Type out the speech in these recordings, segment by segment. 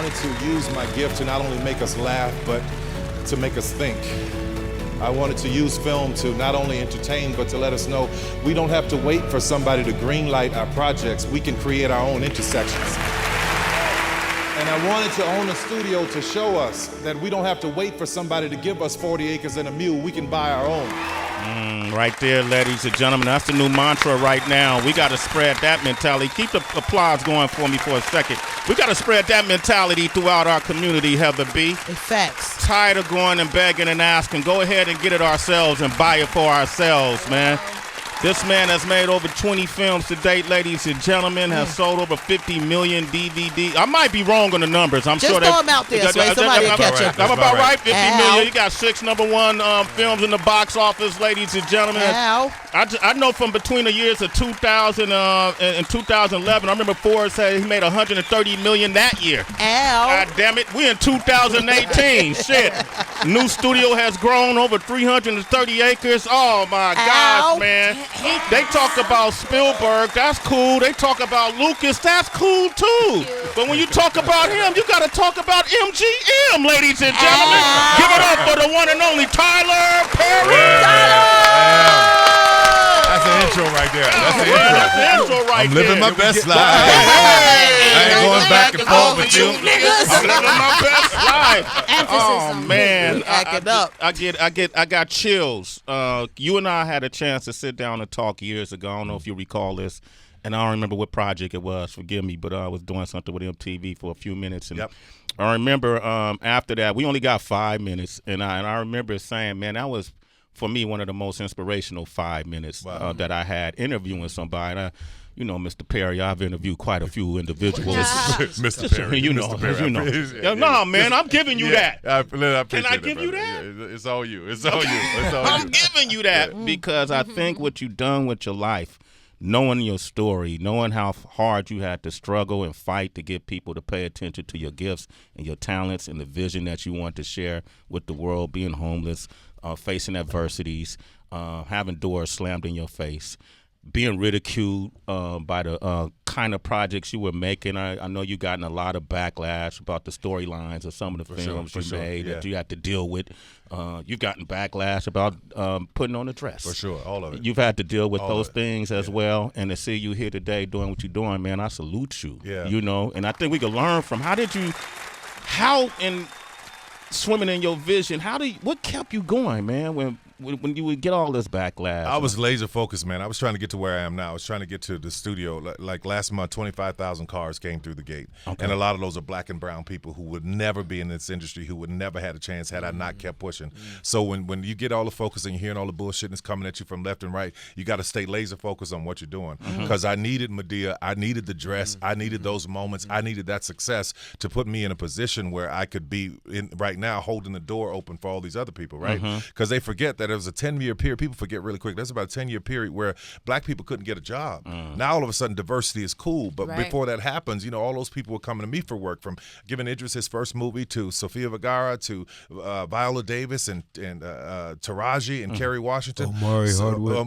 wanted to use my gift to not only make us laugh, but to make us think. I wanted to use film to not only entertain, but to let us know we don't have to wait for somebody to greenlight our projects. We can create our own intersections. And I wanted to own a studio to show us that we don't have to wait for somebody to give us 40 acres and a mule. We can buy our own. Right there, ladies and gentlemen. That's the new mantra right now. We got to spread that mentality. Keep the applause going for me for a second. We got to spread that mentality throughout our community, Heather B. Facts. Tired of going and begging and asking. Go ahead and get it ourselves and buy it for ourselves, man. This man has made over 20 films to date, ladies and gentlemen, has sold over 50 million DVDs. I might be wrong on the numbers. I'm just sure throw them out there, Sway. Somebody will catch up. I'm about right, 50 million. You got 6 #1 films in the box office, ladies and gentlemen. I know from between the years of 2000 and 2011, I remember Ford said he made 130 million that year. God damn it. We in 2018. Shit. New studio has grown over 330 acres. Oh, my gosh, man. They talk about Spielberg, that's cool. They talk about Lucas, that's cool too. But when you talk about him, you got to talk about MGM, ladies and gentlemen. Give it up for the one and only Tyler Perry. That's the intro right there. That's the intro right I'm living there. my best life. I ain't going back and forth with you. I'm living my best life. Oh man, I got chills. You and I had a chance to sit down and talk years ago. I don't know if you recall this, and I don't remember what project it was. Forgive me, but I was doing something with MTV for a few minutes, and I remember after that we only got 5 minutes, and I remember saying, man, that was for me one of the most inspirational 5 minutes that I had interviewing somebody. And you know, Mr. Perry, I've interviewed quite a few individuals. Mr. Perry. You know. No, man, I'm giving you that. Can I give you that? It's all you. It's all you. I'm giving you that because I think what you've done with your life, knowing your story, knowing how hard you had to struggle and fight to get people to pay attention to your gifts and your talents and the vision that you want to share with the world, being homeless, facing adversities, having doors slammed in your face, being ridiculed by the kind of projects you were making. I know you gotten a lot of backlash about the storylines of some of the films you made that you had to deal with. You've gotten backlash about putting on a dress. For sure, all of it. You've had to deal with those things as well. And to see you here today doing what you're doing, man, I salute you. Yeah. You know, and I think we can learn from how in swimming in your vision, what kept you going, man, when you would get all this backlash? I was laser focused, man. I was trying to get to where I am now. I was trying to get to the studio. Like last month, 25,000 cars came through the gate. Okay. And a lot of those are black and brown people who would never be in this industry, who would never had a chance had I not kept pushing. So when you get all the focus and you're hearing all the bullshit that's coming at you from left and right, you got to stay laser focused on what you're doing. Because I needed Madea. I needed the dress. I needed those moments. I needed that success to put me in a position where I could be in right now holding the door open for all these other people, right? Because they forget that it was a 10-year period. People forget really quick. There's about a 10-year period where black people couldn't get a job. Now all of a sudden diversity is cool, but before that happens, you know, all those people were coming to me for work, from giving Idris his first movie to Sofia Vergara to Viola Davis and Taraji and Kerry Washington. Omari Hardwick.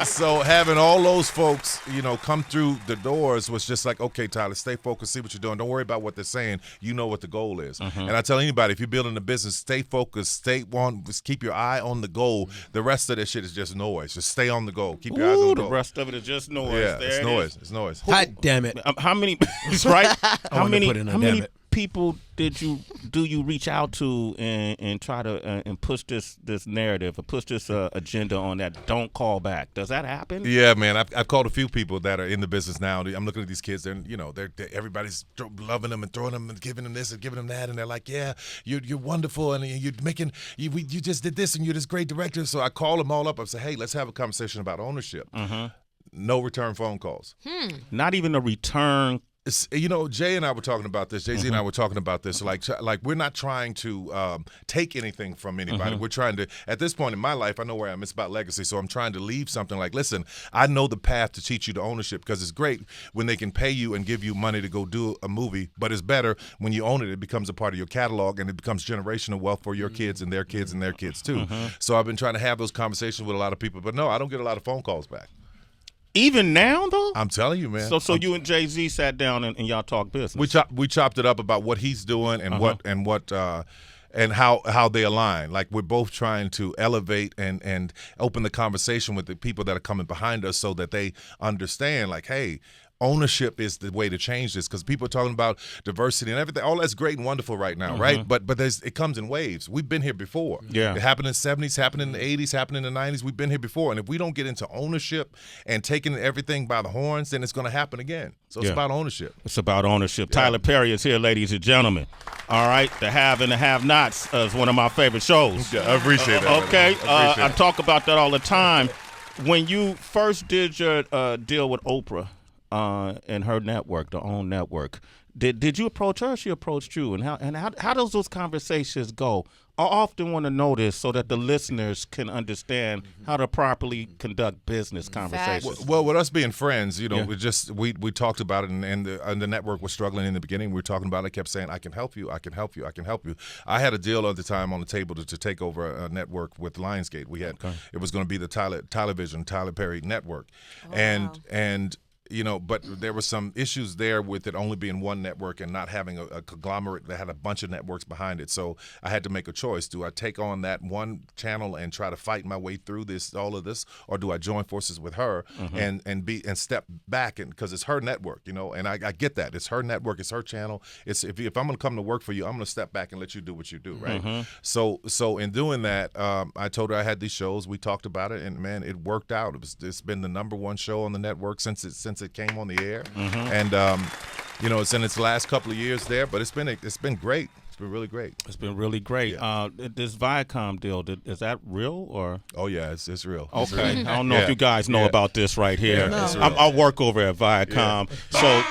So having all those folks, you know, come through the doors was just like, okay, Tyler, stay focused, see what you're doing. Don't worry about what they're saying. You know what the goal is. And I tell anybody, if you're building a business, stay focused, just keep your eye on the goal. The rest of that shit is just noise. Just stay on the goal. Keep your eyes on the goal. The rest of it is just noise. Yeah, it's noise. It's noise. God damn it. How many? Right? How many people do you reach out to and try to and push this narrative or push this agenda on that don't call back? Does that happen? Yeah, man. I've called a few people that are in the business now. I'm looking at these kids. They're everybody's loving them and throwing them and giving them this and giving them that, and they're like, yeah, you're wonderful and you're making you just did this and you're this great director. So I call them all up. I say, hey, let's have a conversation about ownership. No return phone calls. Not even a return. You know, Jay and I were talking about this. Jay-Z and I were talking about this. Like we're not trying to take anything from anybody. We're trying to, at this point in my life, I know where I am. It's about legacy. So I'm trying to leave something like, listen, I know the path to teach you to ownership, because it's great when they can pay you and give you money to go do a movie, but it's better when you own it. It becomes a part of your catalog and it becomes generational wealth for your kids and their kids and their kids too. So I've been trying to have those conversations with a lot of people, but no, I don't get a lot of phone calls back. Even now, though? I'm telling you, man. So you and Jay-Z sat down and y'all talked business. We chopped it up about what he's doing and what and how they align. Like, we're both trying to elevate and open the conversation with the people that are coming behind us so that they understand, like, hey, ownership is the way to change this, because people are talking about diversity and everything. All that's great and wonderful right now, right? But it comes in waves. We've been here before. Yeah. It happened in the 70s, happened in the 80s, happened in the 90s. We've been here before. And if we don't get into ownership and taking everything by the horns, then it's going to happen again. So it's about ownership. It's about ownership. Yeah. Tyler Perry is here, ladies and gentlemen. All right, the have and the have-nots is one of my favorite shows. Yeah, I appreciate that. Okay, I talk about that all the time. When you first did your deal with Oprah, and her network, the OWN network, did you approach her or she approached you? And how does those conversations go? I often want to know this so that the listeners can understand how to properly conduct business conversations. Well, with us being friends, we talked about it, and the network was struggling in the beginning. We were talking about it. I kept saying, I can help you, I can help you, I can help you. I had a deal at the time on the table to take over a network with Lionsgate. We had it was going to be the Tyler Perry network, and but there were some issues there with it only being one network and not having a conglomerate that had a bunch of networks behind it. So I had to make a choice. Do I take on that one channel and try to fight my way through all of this, or do I join forces with her and step back, because it's her network, and I get that. It's her network, it's her channel. It's if I'm going to come to work for you, I'm going to step back and let you do what you do, right? So in doing that, I told her I had these shows. We talked about it, and man, it worked out. It's been the #1 show on the network since it came on the air, and it's in its last couple of years there, but it's been great. It's been really great. It's been really great. Yeah. This Viacom deal, is that real or? Oh yeah, it's real. Okay, it's real. I don't know if you guys know about this right here. Yeah, no. I work over at Viacom, so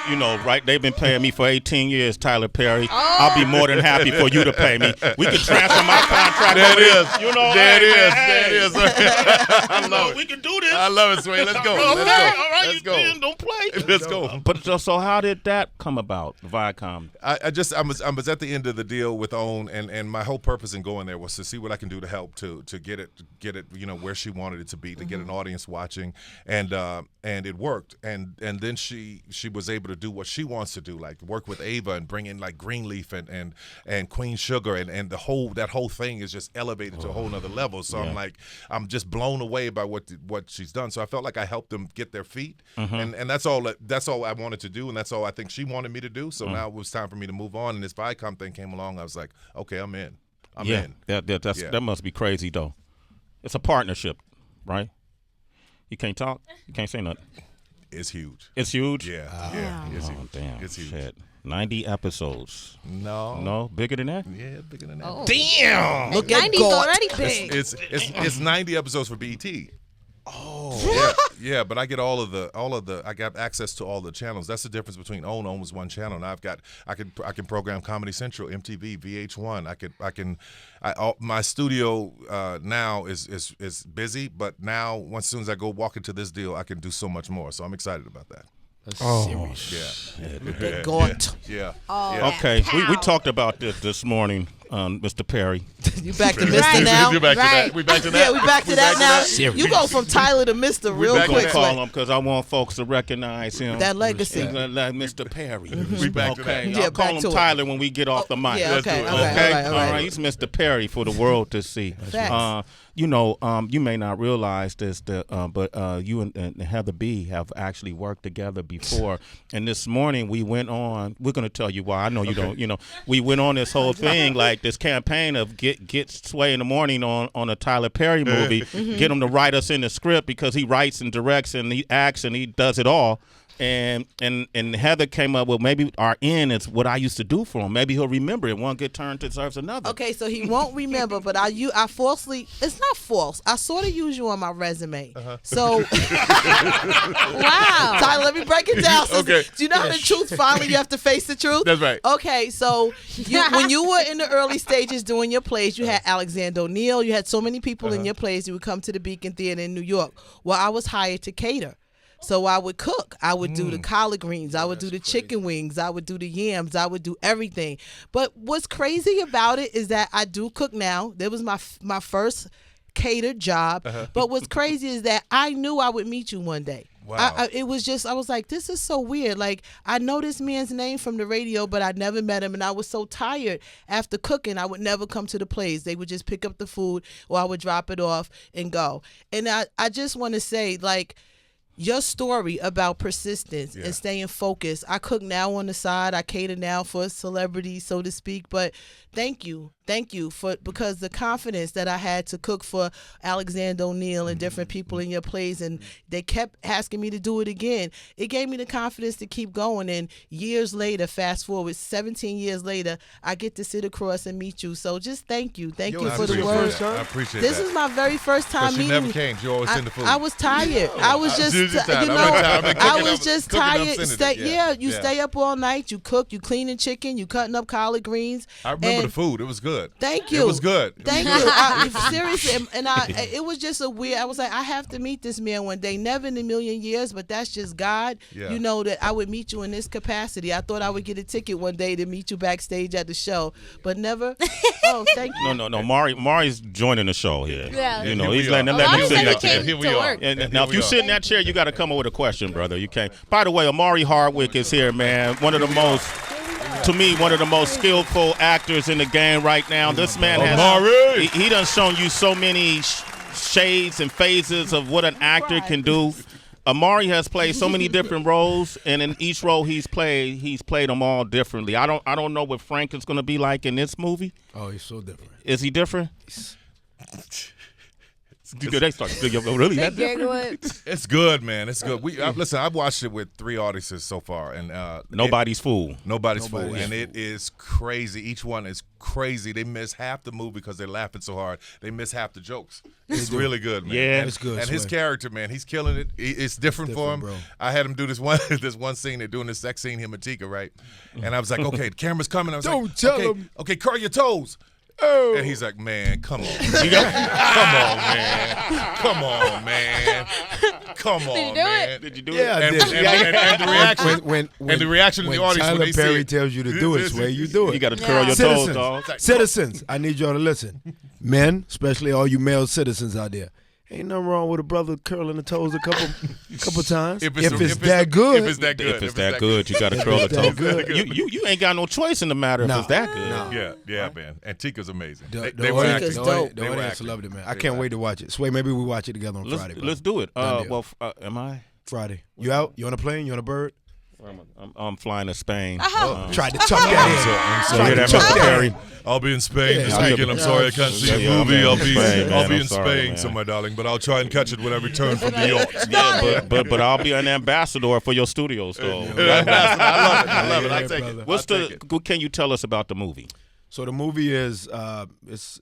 right. They've been paying me for 18 years, Tyler Perry. I'll be more than happy for you to pay me. We can transfer my contract. There over it is. There it is. I love it. We can do this. I love it, Sway. Let's go. All right, Let's go. Don't play. Let's go. But so how did that come about, Viacom? I was at the end of the deal with OWN, and my whole purpose in going there was to see what I can do to help to get it where she wanted it to be, to get an audience watching, and it worked, and then she was able to do what she wants to do, like work with Ava and bring in like Greenleaf and Queen Sugar, and that whole thing is just elevated to a whole nother level. So I'm just blown away by what she's done. So I felt like I helped them get their feet, and that's all I wanted to do, and that's all I think she wanted me to do. So now it was time for me to move on, and this Viacom thing came along. I was like, okay, I'm in. I'm in. That must be crazy though. It's a partnership, right? You can't talk. You can't say nothing. It's huge. It's huge? Yeah. It's huge. Damn. It's huge. Shit. 90 episodes. No, bigger than that? Yeah, bigger than that. Oh. Damn. Look at 90's already big. It's 90 episodes for BET. Oh, yeah, but I get all of the I got access to all the channels. That's the difference between OWN. OWN was one channel. Now I can program Comedy Central, MTV, VH1. My studio now is busy, but now as soon as I go walk into this deal, I can do so much more. So I'm excited about that. Serious. Yeah. Gaunt. Yeah. Okay, we talked about this morning, Mr. Perry. You back to Mr. now? You back to that? We back to that? Yeah, we back to that now. Serious. You go from Tyler to Mr. real I'm quick. gonna call him because I want folks to recognize him. That legacy. Like Mr. Perry. We back to that. Yeah, I'll call back him to it. Tyler when we get off the mic. Yeah, okay. Let's do it. Okay, All right. He's Mr. Perry for the world to see. Facts. You may not realize this, but you and Heather B have actually worked together before. And this morning we went on. We're going to tell you why. I know you don't. We went on this whole thing, like this campaign of get Sway in the morning on a Tyler Perry movie, get him to write us in the script because he writes and directs and he acts and he does it all. And Heather came up with maybe our end is what I used to do for him. Maybe he'll remember it. One good turn deserves another. Okay, so he won't remember, but I falsely. It's not false. I sort of use you on my resume. So, Wow. Tyler, let me break it down. Okay. Do you know how the truth? Finally, you have to face the truth. That's right. Okay, so when you were in the early stages doing your plays, you had Alexander O'Neal. You had so many people in your plays. You would come to the Beacon Theater in New York. Well, I was hired to cater. So I would cook. I would do the collard greens. I would do the chicken wings. I would do the yams. I would do everything. But what's crazy about it is that I do cook now. That was my first catered job. But what's crazy is that I knew I would meet you one day. Wow. It was just, I was like, this is so weird. Like, I know this man's name from the radio, but I never met him. And I was so tired after cooking, I would never come to the place. They would just pick up the food or I would drop it off and go. And I just want to say, like, your story about persistence and staying focused. I cook now on the side. I cater now for celebrities, so to speak. But thank you because the confidence that I had to cook for Alexander O'Neal and different people in your plays, and they kept asking me to do it again. It gave me the confidence to keep going. And years later, fast forward, 17 years later, I get to sit across and meet you. So just thank you for the word. I appreciate this that. is my very first time meeting. You never came. You always send the food. I was tired. I was just, I was just tired. You stay up all night. You cook. You cleaning chicken. You cutting up collard greens. I remember the food. It was good. Thank you. It was good. Thank you. Seriously, it was just a weird. I was like, I have to meet this man one day. Never in a million years, but that's just God. Yeah. You know that I would meet you in this capacity. I thought I would get a ticket one day to meet you backstage at the show, but never. Oh, thank you. No. Mari's joining the show here. Yeah. You know, Here he's we letting are. him sit in that chair. Here we are. Now, if you sit in that chair, you got to come up with a question, brother. You can't. By the way, Omari Hardwick is here, man. One of the most skillful actors in the game right now. This man has he done shown you so many shades and phases of what an actor can do. Omari has played so many different roles, and in each role he's played them all differently. I don't know what Frank is going to be like in this movie. Oh, he's so different. Is he different? They start really that different? It's good, man. It's good. Listen, I've watched it with 3 audiences so far, and nobody's fool. Nobody's fool, and it is crazy. Each one is crazy. They miss half the movie because they're laughing so hard. They miss half the jokes. It's really good, man. Yeah, it's good. And his character, man, he's killing it. It's different for him. Bro. I had him do this one scene. They're doing this sex scene, him and Tika, right? And I was like, okay, the camera's coming. I was Don't like, tell okay, him. okay, curl your toes. Oh. And he's like, man, come on. Come on, man. Come on, man. Come on, Did you do man. it? Did you do Yeah, it? I did. And the reaction, When and the reaction in the audience Tyler when they Perry see it. tells you to do it, Sway, you do it. You got to curl your toes, dog. Citizens, I need y'all to listen. Men, especially all you male citizens out there, ain't nothing wrong with a brother curling the toes a couple times. If it's that good. If it's that good. If it's that good, you got to curl the it's that toes. good. You ain't got no choice in the matter if it's that good. Yeah, man. And Tika's amazing. The They were audience, acting. dope. the They were audience acting. loved it, man. I can't wait to watch it. Sway, maybe we watch it together on Friday. Let's do it. Done deal. Am I? Friday. You out? You on a plane? You on a bird? I'm flying to Spain. Tried to tuck that in. So hear that, Mr. Perry? I'll be in Spain this Yeah, weekend. I'm sorry I can't see Yeah, a movie. I'm I'll in be Spain, man. I'm in sorry, Spain, man. so my darling. But I'll try and catch it when I return from New York. Yeah, but I'll be an ambassador for your studios, though. I love it. I take brother. it. What's I'll take it. what can you tell us about the movie? So the movie is, it's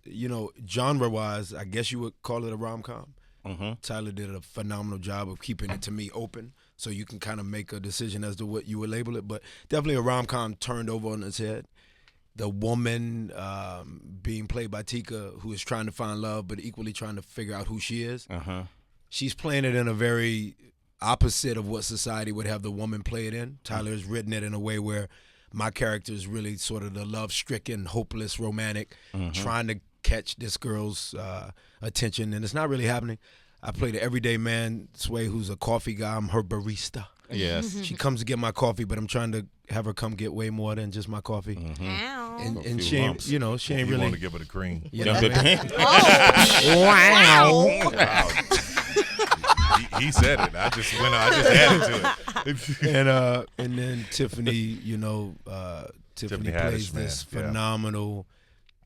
genre-wise, I guess you would call it a rom-com. Mm-hmm. Tyler did a phenomenal job of keeping it, to me, open, so you can kind of make a decision as to what you would label it. But definitely a rom-com turned over on its head. The woman being played by Tika, who is trying to find love, but equally trying to figure out who she is. She's playing it in a very opposite of what society would have the woman play it in. Tyler has written it in a way where my character is really sort of the love-stricken, hopeless, romantic, trying to catch this girl's attention, and it's not really happening. I play the everyday man, Sway, who's a coffee guy. I'm her barista. Yes. She comes to get my coffee, but I'm trying to have her come get way more than just my coffee. Ow. And she ain't, she ain't You really. want to give it a cream. You know what I mean? Wow. He said it. I just added to it. And then Tiffany, Tiffany plays Haddish, man. this Yeah. phenomenal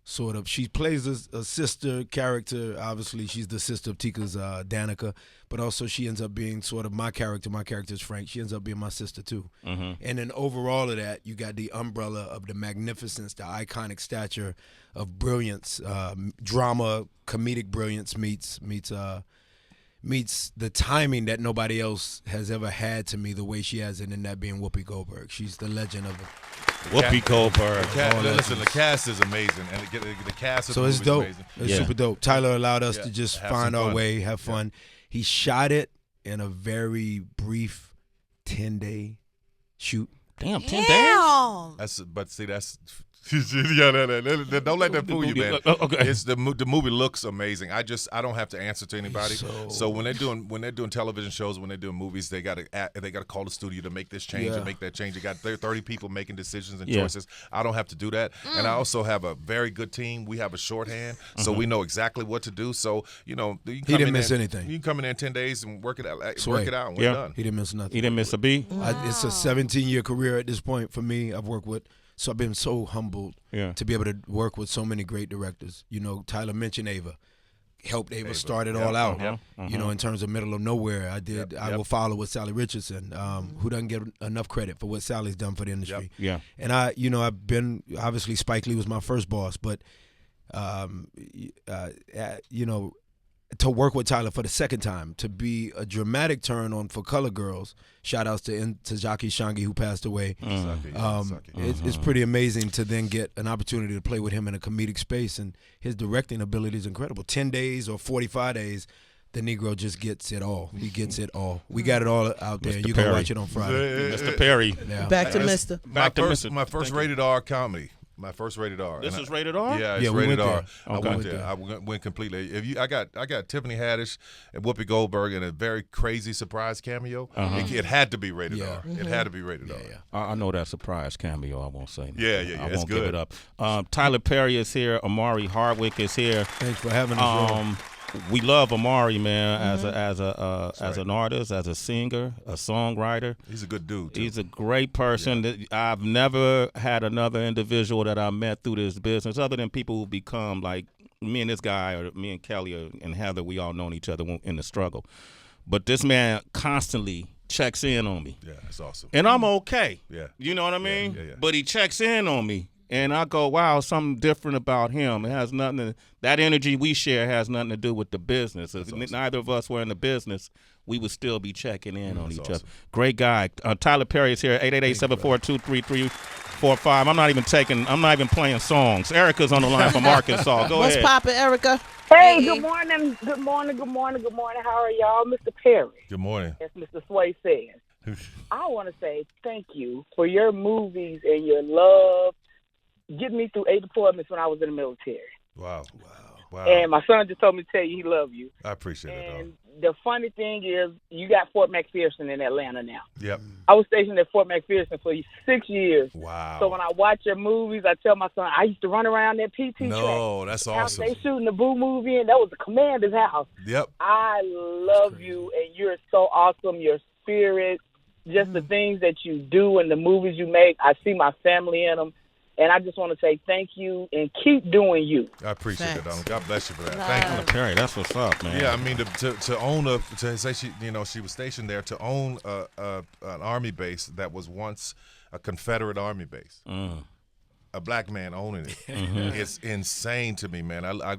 sort of. She plays a sister character. Obviously, she's the sister of Tika's Danica, but also she ends up being sort of my character. My character is Frank. She ends up being my sister too. And then overall of that, you got the umbrella of the magnificence, the iconic stature of brilliance, drama, comedic brilliance meets the timing that nobody else has ever had to me, the way she has it, and that being Whoopi Goldberg. She's the legend of it. Whoopi Goldberg. Listen, the cast is amazing, and the cast of So the it's movie dope. is amazing. It's super dope. Tyler allowed us to just have find some our fun. way, have fun. He shot it in a very brief 10-day shoot. Damn, 10 days? Damn. That's Don't let that fool you, man. Okay. It's the movie looks amazing. I don't have to answer to anybody. So when they're doing television shows, when they're doing movies, they got to call the studio to make this change and make that change. They got 30 people making decisions and choices. I don't have to do that. And I also have a very good team. We have a shorthand, so we know exactly what to do. So you he didn't miss anything. You can come in there in 10 days and work it out. Work it out. And we're done. He didn't miss nothing. He didn't miss a beat. It's a 17-year career at this point for me. So I've been so humbled to be able to work with so many great directors. Tyler mentioned Ava. Helped Ava start it all out. In terms of Middle of Nowhere, I Will Follow with Sally Richardson, who doesn't get enough credit for what Sally's done for the industry. And I've been, obviously Spike Lee was my first boss, but to work with Tyler for the second time, to be a dramatic turn on For Color Girls. Shout outs to Jackie Shangi, who passed away. It's pretty amazing to then get an opportunity to play with him in a comedic space, and his directing ability is incredible. 10 days or 45 days, the Negro just gets it all. He gets it all. We got it all out there. You can watch it on Friday. Mr. Perry. Yeah. Back to Mr. My first rated R comedy. My first rated R. This is rated R? Yeah, it's rated R. I went there. I went completely. I got Tiffany Haddish and Whoopi Goldberg in a very crazy surprise cameo. It had to be rated R. It had to be rated R. I know that surprise cameo. I won't say that. Yeah. I It's won't good. give it up. Tyler Perry is here. Omari Hardwick is here. Thanks for having us. We love Omari, man, as an artist, as a singer, a songwriter. He's a good dude, too. He's a great person. I've never had another individual that I met through this business, other than people who become like me and this guy, or me and Kelly and Heather. We all known each other in the struggle. But this man constantly checks in on me. Yeah, that's awesome. And I'm okay. Yeah. You know what I mean? Yeah. But he checks in on me. And I go, wow, something different about him. It has nothing that energy we share has nothing to do with the business. If neither of us were in the business, we would still be checking in on each other. Great guy. Tyler Perry is here, 888-742-3345. I'm not even playing songs. Erica's on the line from Arkansas. Go ahead. What's poppin', Erica? Hey, good morning. Good morning. How are y'all? Mr. Perry. Good morning. As Mr. Sway says. I want to say thank you for your movies and your love. Getting me through 8 appointments when I was in the military. Wow. And my son just told me to tell you he loves you. I appreciate it, And the funny thing is, you got Fort McPherson in Atlanta now. Yep. I was stationed at Fort McPherson for 6 years. Wow. So when I watch your movies, I tell my son, I used to run around that PT track. No, that's awesome. They shooting the Boo movie, and that was the commander's house. Yep. I love you, and you're so awesome. Your spirit, just the things that you do and the movies you make. I see my family in them. And I just want to say thank you and keep doing you. I appreciate it, Donald. God bless you for that. Thank you. Perry, that's what's up, man. Yeah, I mean to own to say she was stationed there, to own an army base that was once a Confederate army base. A black man owning it. It's insane to me, man. I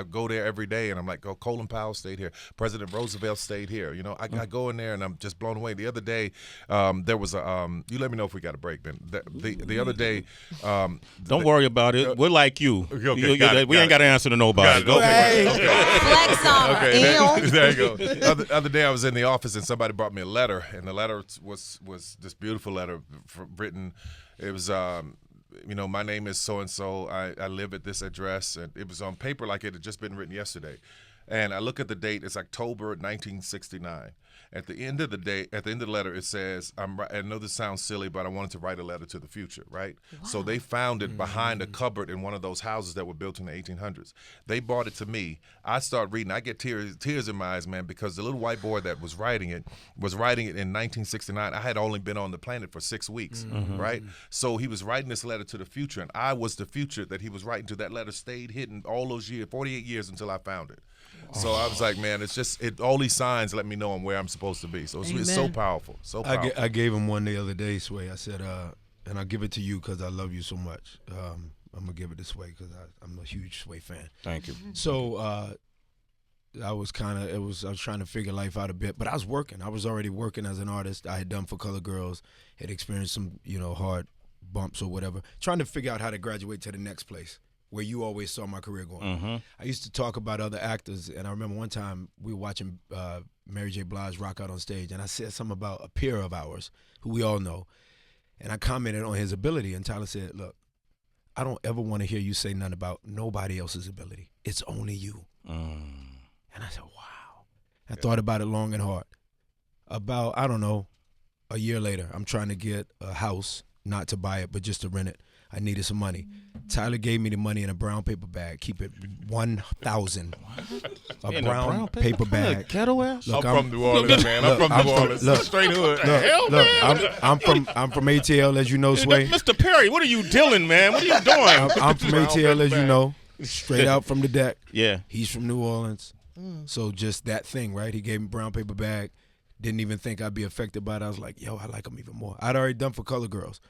go there every day, and I'm like, oh, Colin Powell stayed here. President Roosevelt stayed here. I go in there, and I'm just blown away. The other day, there was a you let me know if we got a break, man. The other day, don't worry about it. We're like you. Okay, we ain't got to answer to nobody. Go ahead. Flex on Okay, there you go. The other day, I was in the office, and somebody brought me a letter, and the letter was this beautiful letter written. It was. My name is so-and-so. I live at this address. And it was on paper like it had just been written yesterday. And I look at the date. It's October 1969. At the end of the letter, it says, I know this sounds silly, but I wanted to write a letter to the future, right? Wow. So they found it behind a cupboard in one of those houses that were built in the 1800s. They brought it to me. I start reading. I get tears in my eyes, man, because the little white boy that was writing it in 1969. I had only been on the planet for 6 weeks, right? So he was writing this letter to the future, and I was the future that he was writing to. That letter stayed hidden all those years, 48 years until I found it. So I was like, man, it's just all these signs let me know I'm where I'm supposed to be. So it's so powerful, so powerful. I gave him one the other day, Sway. I said, and I'll give it to you because I love you so much. I'm gonna give it to Sway because I'm a huge Sway fan. Thank you. So I was trying to figure life out a bit, but I was working. I was already working as an artist. I had done For Color Girls, had experienced some hard bumps or whatever, trying to figure out how to graduate to the next place where you always saw my career going. I used to talk about other actors, and I remember one time we were watching Mary J. Blige rock out on stage, and I said something about a peer of ours who we all know, and I commented on his ability, and Tyler said, look, I don't ever want to hear you say nothing about nobody else's ability. It's only you. And I said, wow. I thought about it long and hard. About, I don't know, a year later, I'm trying to get a house, not to buy it, but just to rent it. I needed some money. Tyler gave me the money in a brown paper bag. Keep it 1,000. A brown paper bag. Ghetto ass. I'm from New Orleans, man. I'm from New Orleans. Straight hood. I'm from ATL, as you know, Sway. Mr. Perry, what are you doing, man? What are you doing? I'm from ATL, as you know. Straight out from the deck. Yeah. He's from New Orleans. So just that thing, right? He gave me a brown paper bag. Didn't even think I'd be affected by it. I was like, yo, I like him even more. I'd already done for Color Girls.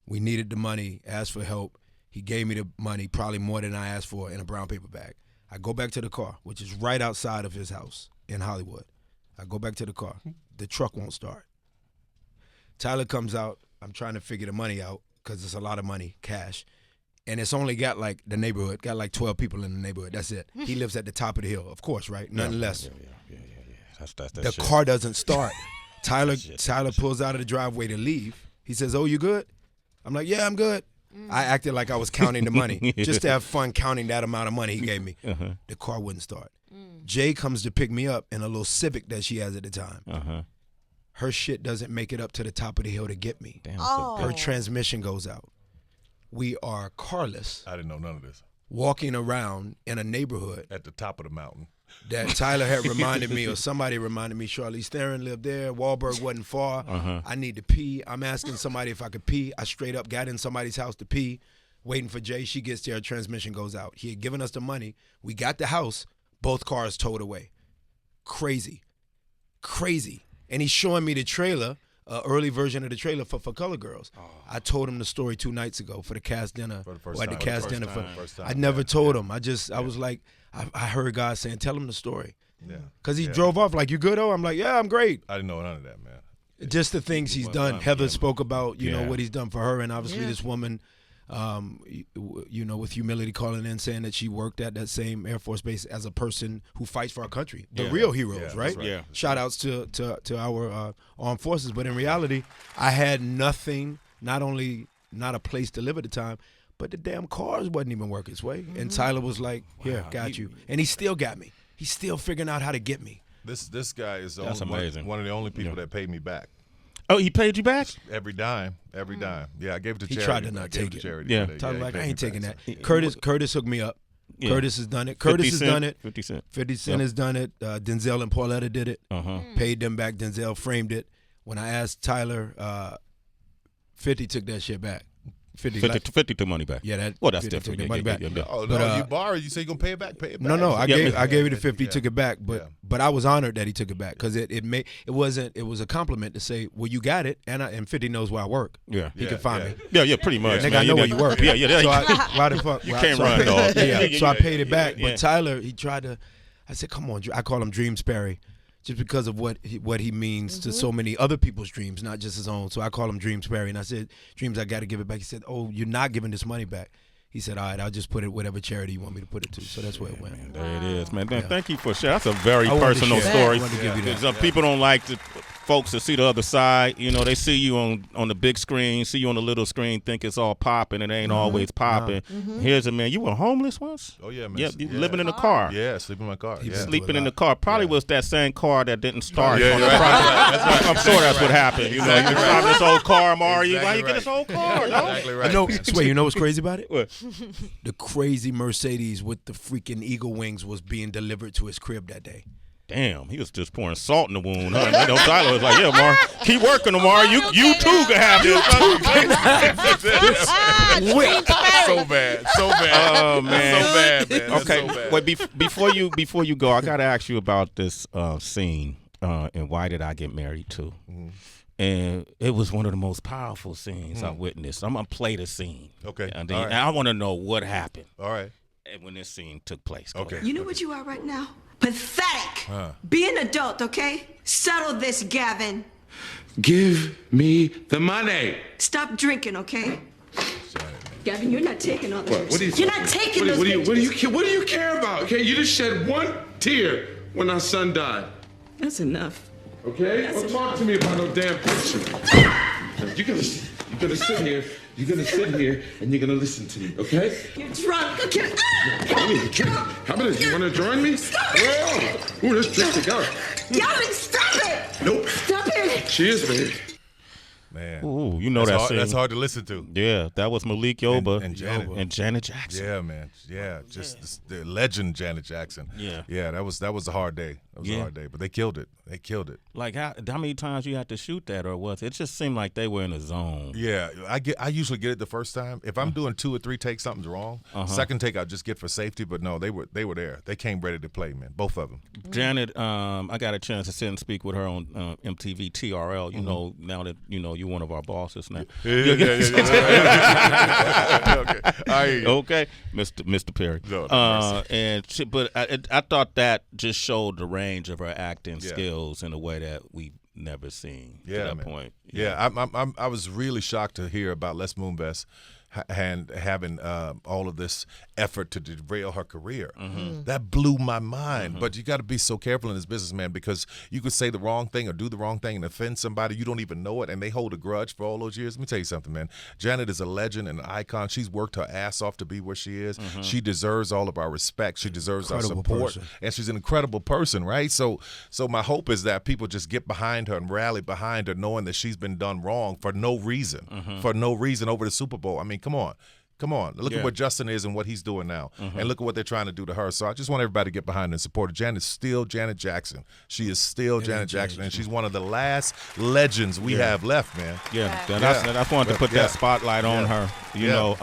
We needed the money, asked for help. He gave me the money, probably more than I asked for, in a brown paper bag. I go back to the car, which is right outside of his house in Hollywood. I go back to the car. The truck won't start. Tyler comes out. I'm trying to figure the money out because it's a lot of money, cash. And it's only got like the neighborhood, got like 12 people in the neighborhood. That's it. He lives at the top of the hill, of course, right? Nothing less. Yeah. That's the shit. car doesn't start. Tyler pulls out of the driveway to leave. He says, oh, you good? I'm like, yeah, I'm good. I acted like I was counting the money, just to have fun counting that amount of money he gave me. The car wouldn't start. Jay comes to pick me up in a little Civic that she has at the time. Her shit doesn't make it up to the top of the hill to get me. Damn, Her transmission goes out. We are carless. I didn't know none of this. Walking around in a neighborhood at the top of the mountain that Tyler had reminded me, or somebody reminded me. Charlize Theron lived there. Wahlberg wasn't far. I need to pee. I'm asking somebody if I could pee. I straight up got in somebody's house to pee, waiting for Jay. She gets there. Her transmission goes out. He had given us the money. We got the house. Both cars towed away. Crazy. And he's showing me the trailer, early version of the trailer for Color Girls. I told him the story 2 nights ago for the cast dinner. I never told him. I was like, I heard God saying, tell him the story. Yeah. Because he drove off like, you good, oh? I'm like, yeah, I'm great. I didn't know none of that, man. Just the things he's done. Heather spoke about, you know, what he's done for her. And obviously this woman, you know, with humility calling in, saying that she worked at that same Air Force base as a person who fights for our country. The real heroes, right? Yeah. Shout outs to our armed forces. But in reality, I had nothing, not only not a place to live at the time, but the damn cars wasn't even working its way. And Tyler was like, here, got you. And he still got me. He's still figuring out how to get me. This guy is That's amazing. one of the only people that paid me back. Oh, he paid you back? Every dime. Yeah, I gave it to charity. He tried to not take it. Charity. Yeah. Tyler like, I ain't taking that. Curtis hooked me up. Yeah. Curtis has done it. Curtis has done it. 50 Cent. 50 Cent has done it. Denzel and Pauletta did it. Paid them back. Denzel framed it. When I asked Tyler, 50 took that shit back. 50 took money back. Yeah, that. Well, that's 50 different. took the money back. Oh no, you borrowed. You say you gonna pay it back? Pay it back. No, I gave it to 50. Took it back, but I was honored that he took it back because it was a compliment to say, well, you got it, and 50 knows where I work. Yeah, he can find me. Yeah, pretty much. Nigga, I know where you work. Yeah. So why the fuck? You can't run, dog. So I paid it back, but Tyler, he tried to. I said, come on, I call him Dreams Perry. Just because of what he means to so many other people's dreams, not just his own. So I call him Dreams Perry, and I said, Dreams, I got to give it back. He said, oh, you're not giving this money back. He said, all right, I'll just put it whatever charity you want me to put it to. So that's where it went. Man, there it is, man. Thank you for sharing. That's a very personal story. Because people don't like folks to see the other side. You know, they see you on the big screen, see you on the little screen, think it's all popping. It ain't always popping. Here's a man. You were homeless once? Oh, yeah, man. Yeah, you living in a car. Yeah, sleeping in my car. Sleeping in the car. Probably was that same car that didn't start. I'm sure that's what happened. You know, you're driving this old car, Omari. Why you get this old car? Exactly right. Sway, you know what's crazy about it? What? The crazy Mercedes with the freaking eagle wings was being delivered to his crib that day. Damn, he was just pouring salt in the wound. Huh? You know, Tyler was like, yeah, Omari, keep working, Omari. You too can have this. So bad. Oh, man. So bad, man. Okay, so bad. Wait, before you go, I got to ask you about this scene and Why Did I Get Married Too? And it was one of the most powerful scenes I witnessed. I'm going to play the scene. Okay. And I want to know what happened. All right. When this scene took place. Okay. You know what you are right now? Pathetic. Be an adult, okay? Settle this, Gavin. Give me the money. Stop drinking, okay? Gavin, you're not taking all the pictures. You're not taking those pictures. What do you care about? Okay, you just shed one tear when our son died. That's enough. Okay? Don't talk to me about no damn picture. You can You're gonna sit here, and you're gonna listen to me, okay? You're drunk. Okay. I need a drink. How about this? You wanna join me? Stop it! Ooh, let's drink together. Yelling, stop it! Nope. Stop it! Cheers, baby. Man. Ooh, you know that's hard to listen to. Yeah, that was Malik Yoba and Janet Jackson. Yeah, man. Yeah, just the legend Janet Jackson. Yeah, that was a hard day. That was a hard day, but they killed it. Like how many times you had to shoot that, or was it just seemed like they were in a zone? Yeah, I usually get it the first time. If I'm doing 2 or 3 takes, something's wrong. Second take I just get for safety, but no, they were there. They came ready to play, man. Both of them. Janet, I got a chance to sit and speak with her on MTV TRL. You know, now that you're one of our bosses now. Yeah. Okay, Mr. Perry. No, but I thought that just showed the range of her acting skills in a way that we've never seen to that point. Yeah, I was really shocked to hear about Les Moonves and having all of this effort to derail her career. That blew my mind. But you got to be so careful in this business, man, because you could say the wrong thing or do the wrong thing and offend somebody. You don't even know it, and they hold a grudge for all those years. Let me tell you something, man. Janet is a legend and an icon. She's worked her ass off to be where she is. She deserves all of our respect. She deserves our support. And she's an incredible person, right? So my hope is that people just get behind her and rally behind her, knowing that she's been done wrong for no reason. For no reason over the Super Bowl. I mean, come on. Look at what Justin is and what he's doing now. And look at what they're trying to do to her. So I just want everybody to get behind her and support her. Janet's still Janet Jackson. She is still Janet Jackson. And she's one of the last legends we have left, man. I wanted to put that spotlight on her, you know,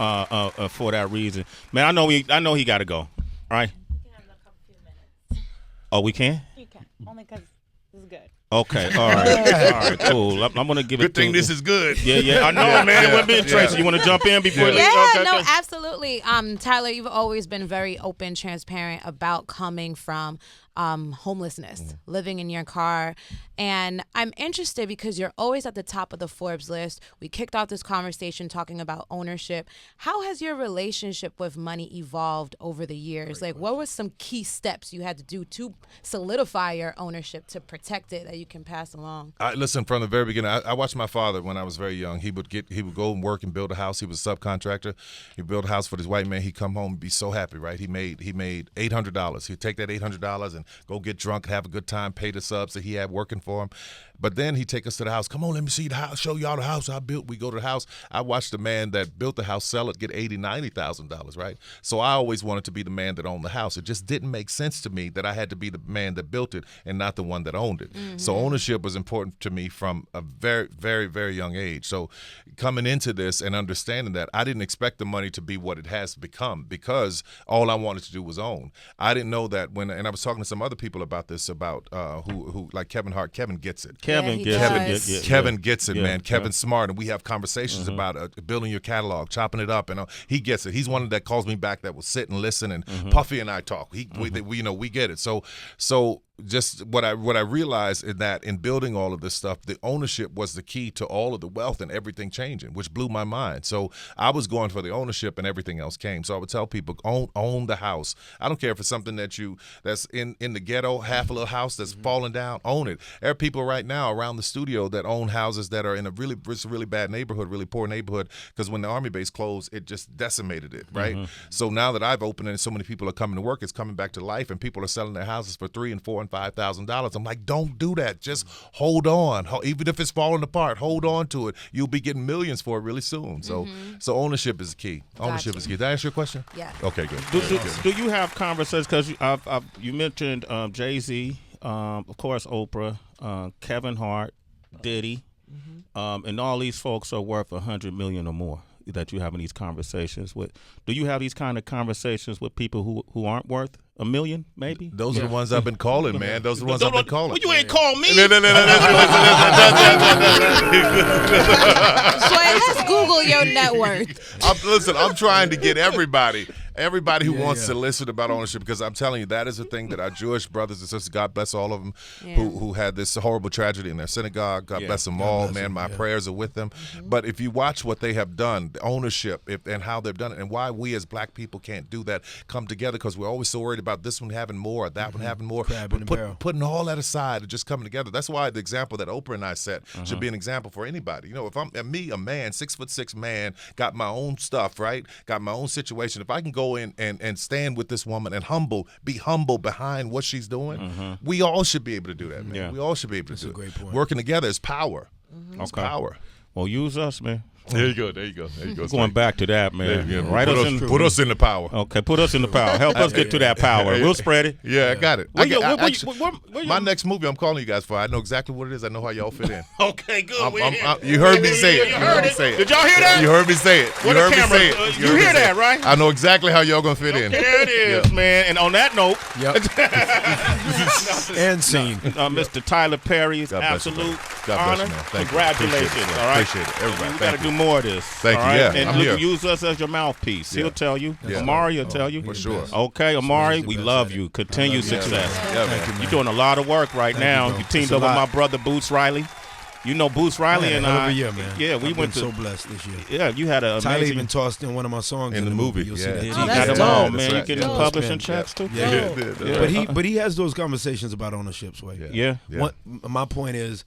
for that reason. Man, I know he got to go. All right. We can have a few minutes. Oh, we can? You can. Only because this is good. Okay, all right, cool. I'm gonna give Good thing this is good. Yeah, I know, man. We're being Tracy. You want to jump in before? No, absolutely. Tyler, you've always been very open, transparent about coming from homelessness, living in your car. And I'm interested because you're always at the top of the Forbes list. We kicked off this conversation talking about ownership. How has your relationship with money evolved over the years? Like, what were some key steps you had to do to solidify your ownership, to protect it, that you can pass along? Listen, from the very beginning, I watched my father when I was very young. He would go and work and build a house. He was a subcontractor. He built a house for this white man. He'd come home and be so happy, right? He made $800. He'd take that $800 and go get drunk and have a good time, pay the subs that he had working for him. But then he'd take us to the house. Come on, let me see the house, show y'all the house I built. We go to the house. I watched the man that built the house sell it, get $80,000, $90,000, right? So I always wanted to be the man that owned the house. It just didn't make sense to me that I had to be the man that built it and not the one that owned it. So ownership was important to me from a very, very, very young age. So coming into this and understanding that, I didn't expect the money to be what it has become because all I wanted to do was own. I didn't know that and I was talking to some other people about this, about who like Kevin Hart. Kevin gets it. Kevin gets it, man. Kevin's smart, and we have conversations about building your catalog, chopping it up, and he gets it. He's one that calls me back that will sit and listen, and Puffy and I talk. We get it. So just what I realized is that in building all of this stuff, the ownership was the key to all of the wealth and everything changing, which blew my mind. So I was going for the ownership, and everything else came. So I would tell people, own the house. I don't care if it's something that's in the ghetto, half a little house that's falling down. Own it. There are people right now around the studio that own houses that are in a really bad neighborhood, really poor neighborhood, because when the Army base closed, it just decimated it, right? So now that I've opened it and so many people are coming to work, it's coming back to life, and people are selling their houses for $3,000 and $4,000 and $5,000. I'm like, don't do that. Just hold on. Even if it's falling apart, hold on to it. You'll be getting millions for it really soon. So ownership is the key. Ownership is key. Did I answer your question? Yeah. Okay, good. Do you have conversations? Because you mentioned Jay-Z, of course, Oprah, Kevin Hart, Diddy, and all these folks are worth $100 million or more that you're having these conversations with. Do you have these kind of conversations with people who aren't worth $1 million, maybe? Those are the ones I've been calling, man. Those are the ones I've been calling. Well, you ain't called me. No. Sway, let's Google your net worth. I'm trying to get everybody. everybody who wants to listen about ownership, because I'm telling you, that is a thing that our Jewish brothers and sisters, God bless all of them, who had this horrible tragedy in their synagogue. God bless them all, man. My prayers are with them. But if you watch what they have done, the ownership and how they've done it, and why we as black people can't do that, come together, because we're always so worried about this one having more or that one having more. But putting all that aside and just coming together. That's why the example that Oprah and I set should be an example for anybody. You know, if I'm me, a man, 6'6" man, got my own stuff, right? Got my own situation. If I can go in and stand with this woman and be humble behind what she's doing, we all should be able to do that, man. Yeah. We all should be able to do it. Great point. Working together is power. It's power. Well, use us, man. There you go. Going back to that, man. Yeah. Put us in the power. Okay, put us in the power. Help us get to that power. We'll spread it. Yeah, I got it. My next movie I'm calling you guys for, I know exactly what it is. I know how y'all fit in. Okay, good. You heard me say it. You heard it. Did y'all hear that? You heard me say it. You heard me say it. You hear that, right? I know exactly how y'all going to fit in. There it is, man. And on that note. And scene. Mr. Tyler Perry's absolute honor. Congratulations. All right. Appreciate it. Everybody. We got to do more of this. Thank you. Yeah, and you use us as your mouthpiece. He'll tell you. Omari will tell you. For sure. Okay, Omari, we love you. Continued success. You're doing a lot of work right now. You teamed up with my brother Boots Riley. You know Boots Riley and I. Year, man. Yeah, we went to. So blessed this year. Yeah, you had a. Tyler even tossed in one of my songs in the movie. You'll see that. You got them all, man. You getting publishing checks too. Yeah. But he has those conversations about ownership, Sway. Yeah. My point is,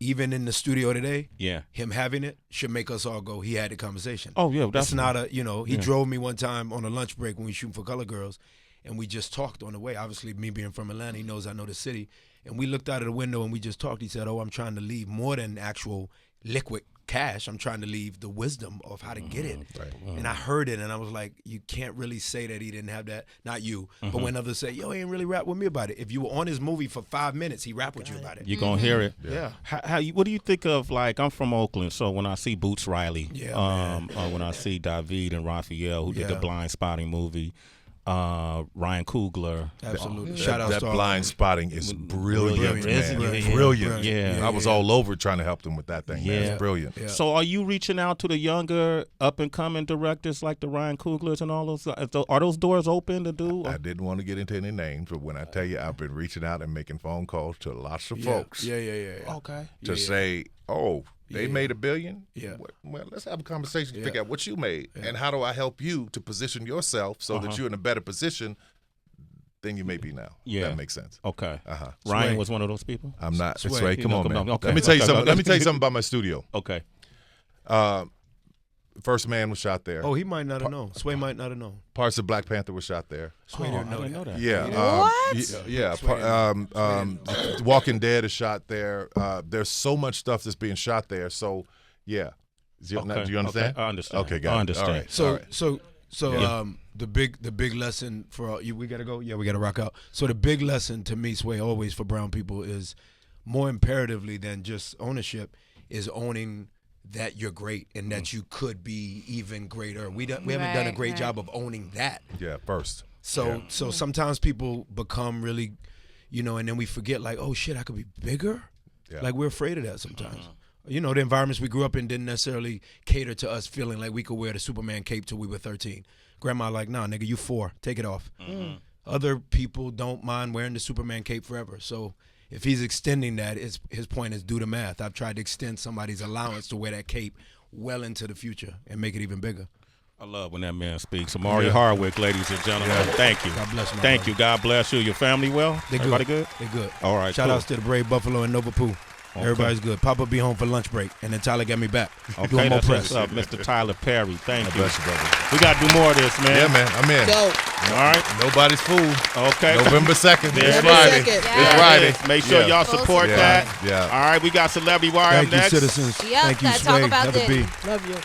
even in the studio today, yeah, him having it should make us all go, he had the conversation. Oh, yeah. That's not a, he drove me one time on a lunch break when we were shooting for Color Girls, and we just talked on the way. Obviously, me being from Atlanta, he knows I know the city. And we looked out of the window and we just talked. He said, I'm trying to leave more than actual liquid cash. I'm trying to leave the wisdom of how to get it. Right. And I heard it, and I was like, you can't really say that he didn't have that. Not you, but when others say, he ain't really rap with me about it. If you were on his movie for 5 minutes, he rap with you about it. You're going to hear it. Yeah. What do you think of, like, I'm from Oakland, so when I see Boots Riley, when I see David and Raphael, who did the Blind Spotting movie, Ryan Coogler. Absolutely. Shout out. That Blind Spotting is brilliant, man. Brilliant. Yeah. I was all over trying to help them with that thing. Man. It's brilliant. Yeah. So are you reaching out to the younger up-and-coming directors like the Ryan Cooglers and all those? Are those doors open to do? I didn't want to get into any names, but when I tell you I've been reaching out and making phone calls to lots of folks. Yeah. Okay. To say, they made $1 billion? Yeah. Well, let's have a conversation to figure out what you made and how do I help you to position yourself so that you're in a better position than you may be now. Yeah. That makes sense. Okay. Ryan was one of those people? I'm not. Sway. Come on, man. Okay. Let me tell you something. Let me tell you something about my studio. Okay. First Man was shot there. Oh, he might not have known. Sway might not have known. Parts of Black Panther was shot there. Sway didn't know that. Yeah. What? Walking Dead is shot there. There's so much stuff that's being shot there. So, yeah. Do you understand? Okay. I understand. Okay, got it. I understand. All right. So the big lesson for all, we gotta go. Yeah, we gotta rock out. So the big lesson to me, Sway, always for brown people is more imperatively than just ownership is owning that you're great and that you could be even greater. We haven't done a great job of owning that. Yeah, first. So sometimes people become really, and then we forget like, oh shit, I could be bigger. Yeah. Like we're afraid of that sometimes. The environments we grew up in didn't necessarily cater to us feeling like we could wear the Superman cape till we were 13. Grandma like, nah, nigga, you 4, take it off. Other people don't mind wearing the Superman cape forever. So if he's extending that, his point is do the math. I've tried to extend somebody's allowance to wear that cape well into the future and make it even bigger. I love when that man speaks. Omari Hardwick, ladies and gentlemen. Thank you. God bless you. Thank you. God bless you. Your family well? Everybody good? They're good. All right. Shout outs to the Brave Buffalo and Nova Poo. Okay. Everybody's good. Papa be home for lunch break, and then Tyler got me back. Okay, that's what's up, Mr. Tyler Perry. Thank you. Bless you, brother. We got to do more of this, man. Yeah, man. I'm in. Go. All right. Nobody's fool. Okay. November 2nd. It's Friday. Yes. It's Friday. Make sure y'all support that. Yeah. All right. We got Celebrity Wire Thank next. you, citizens. Yep, Thank you, gotta Sway. talk about Have a this. B. Love you.